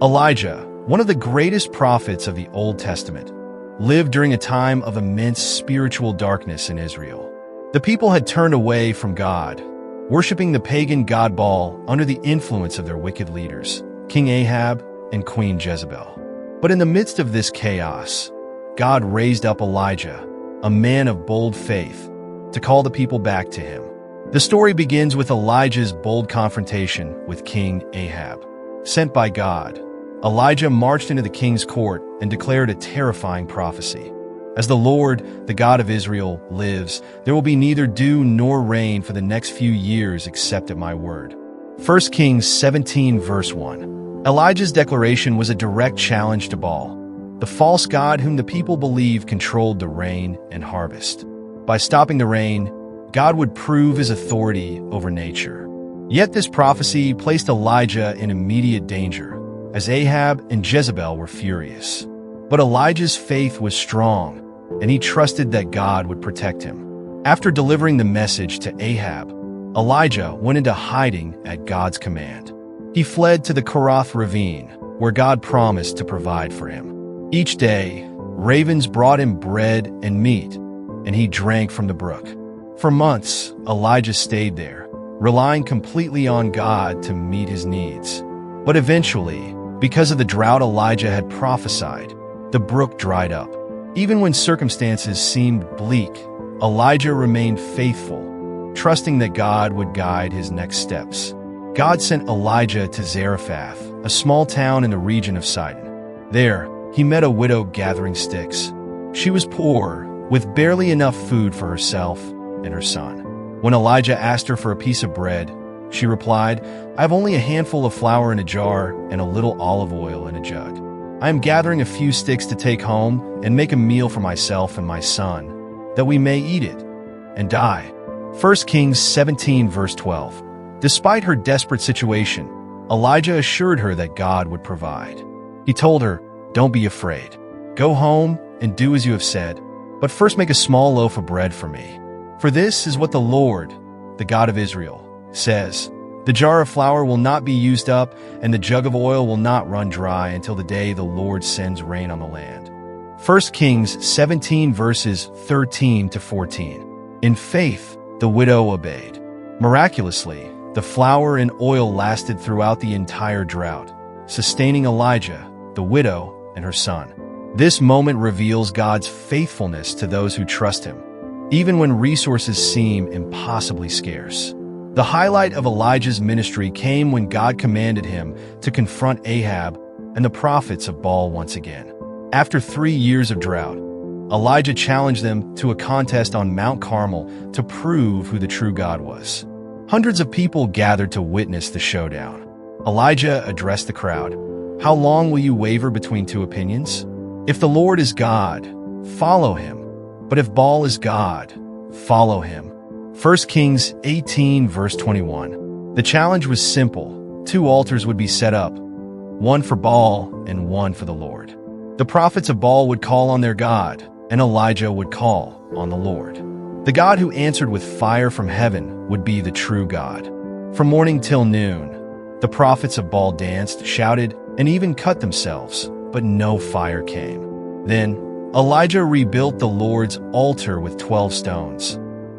Elijah, one of the greatest prophets of the Old Testament, lived during a time of immense spiritual darkness in Israel. The people had turned away from God, worshiping the pagan god Baal under the influence of their wicked leaders, King Ahab and Queen Jezebel. But in the midst of this chaos, God raised up Elijah, a man of bold faith, to call the people back to him. The story begins with Elijah's bold confrontation with King Ahab. Sent by God, Elijah marched into the king's court and declared a terrifying prophecy. As the Lord, the God of Israel, lives, there will be neither dew nor rain for the next few years except at my word. 1 Kings 17 verse 1. Elijah's declaration was a direct challenge to Baal, the false god whom the people believed controlled the rain and harvest. By stopping the rain, God would prove his authority over nature. Yet this prophecy placed Elijah in immediate danger, as Ahab and Jezebel were furious. But Elijah's faith was strong, and he trusted that God would protect him. After delivering the message to Ahab, Elijah went into hiding at God's command. He fled to the Kerath ravine, where God promised to provide for him. Each day, ravens brought him bread and meat, and he drank from the brook. For months, Elijah stayed there, relying completely on God to meet his needs. But eventually, because of the drought Elijah had prophesied, the brook dried up. Even when circumstances seemed bleak, Elijah remained faithful, trusting that God would guide his next steps. God sent Elijah to Zarephath, a small town in the region of Sidon. There, he met a widow gathering sticks. She was poor, with barely enough food for herself and her son. When Elijah asked her for a piece of bread, she replied, "I have only a handful of flour in a jar and a little olive oil in a jug. I am gathering a few sticks to take home and make a meal for myself and my son, that we may eat it and die." 1 Kings 17 verse 12. Despite her desperate situation, Elijah assured her that God would provide. He told her, "Don't be afraid. Go home and do as you have said, but first make a small loaf of bread for me. For this is what the Lord, the God of Israel, says, the jar of flour will not be used up, and the jug of oil will not run dry until the day the Lord sends rain on the land." 1 Kings 17 verses 13 to 14. In faith, the widow obeyed. Miraculously, the flour and oil lasted throughout the entire drought, sustaining Elijah, the widow, and her son. This moment reveals God's faithfulness to those who trust him, even when resources seem impossibly scarce. The highlight of Elijah's ministry came when God commanded him to confront Ahab and the prophets of Baal once again. After 3 years of drought, Elijah challenged them to a contest on Mount Carmel to prove who the true God was. Hundreds of people gathered to witness the showdown. Elijah addressed the crowd. "How long will you waver between two opinions? If the Lord is God, follow him. But if Baal is God, follow him." 1 Kings 18 verse 21. The challenge was simple. 2 altars would be set up, one for Baal and one for the Lord. The prophets of Baal would call on their God, and Elijah would call on the Lord. The God who answered with fire from heaven would be the true God. From morning till noon, the prophets of Baal danced, shouted, and even cut themselves, but no fire came. Then Elijah rebuilt the Lord's altar with 12 stones,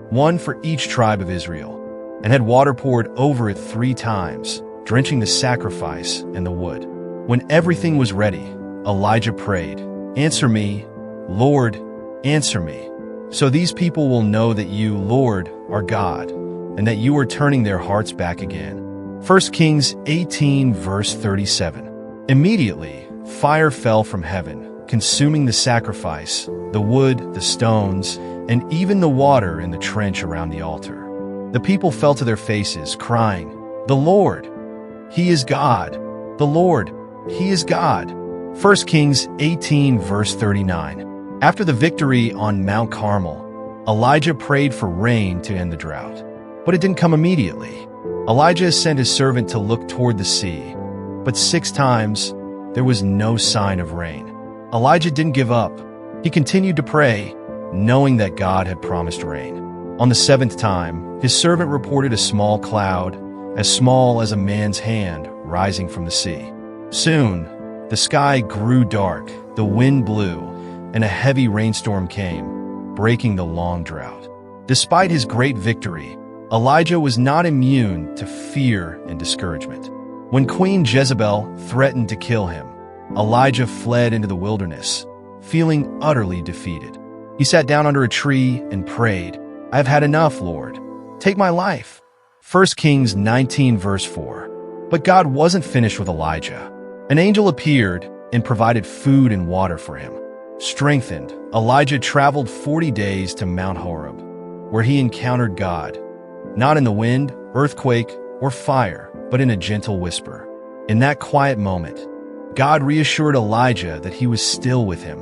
one for each tribe of Israel, and had water poured over it 3 times, drenching the sacrifice and the wood. When everything was ready, Elijah prayed, "Answer me, Lord, answer me, so these people will know that you, Lord, are God, and that you are turning their hearts back again." 1 Kings 18 verse 37. Immediately, fire fell from heaven, consuming the sacrifice, the wood, the stones, and even the water in the trench around the altar. The people fell to their faces, crying, "The Lord, He is God! The Lord, He is God!" 1 Kings 18 verse 39. After the victory on Mount Carmel, Elijah prayed for rain to end the drought. But it didn't come immediately. Elijah sent his servant to look toward the sea, but 6 times there was no sign of rain. Elijah didn't give up. He continued to pray, knowing that God had promised rain. On the 7th time, his servant reported a small cloud, as small as a man's hand, rising from the sea. Soon, the sky grew dark, the wind blew, and a heavy rainstorm came, breaking the long drought. Despite his great victory, Elijah was not immune to fear and discouragement. When Queen Jezebel threatened to kill him, Elijah fled into the wilderness, feeling utterly defeated. He sat down under a tree and prayed, "I have had enough, Lord. Take my life." 1 Kings 19 verse 4. But God wasn't finished with Elijah. An angel appeared and provided food and water for him. Strengthened, Elijah traveled 40 days to Mount Horeb, where he encountered God, not in the wind, earthquake, or fire, but in a gentle whisper. In that quiet moment, God reassured Elijah that he was still with him.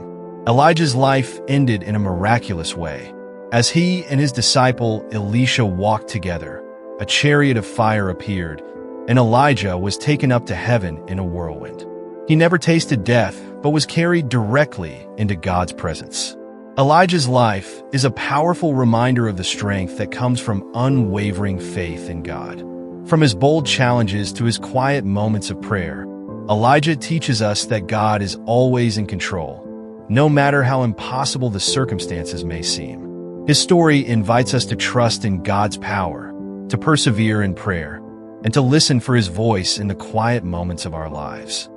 Elijah's life ended in a miraculous way. As he and his disciple Elisha walked together, a chariot of fire appeared, and Elijah was taken up to heaven in a whirlwind. He never tasted death, but was carried directly into God's presence. Elijah's life is a powerful reminder of the strength that comes from unwavering faith in God. From his bold challenges to his quiet moments of prayer, Elijah teaches us that God is always in control, no matter how impossible the circumstances may seem. His story invites us to trust in God's power, to persevere in prayer, and to listen for his voice in the quiet moments of our lives.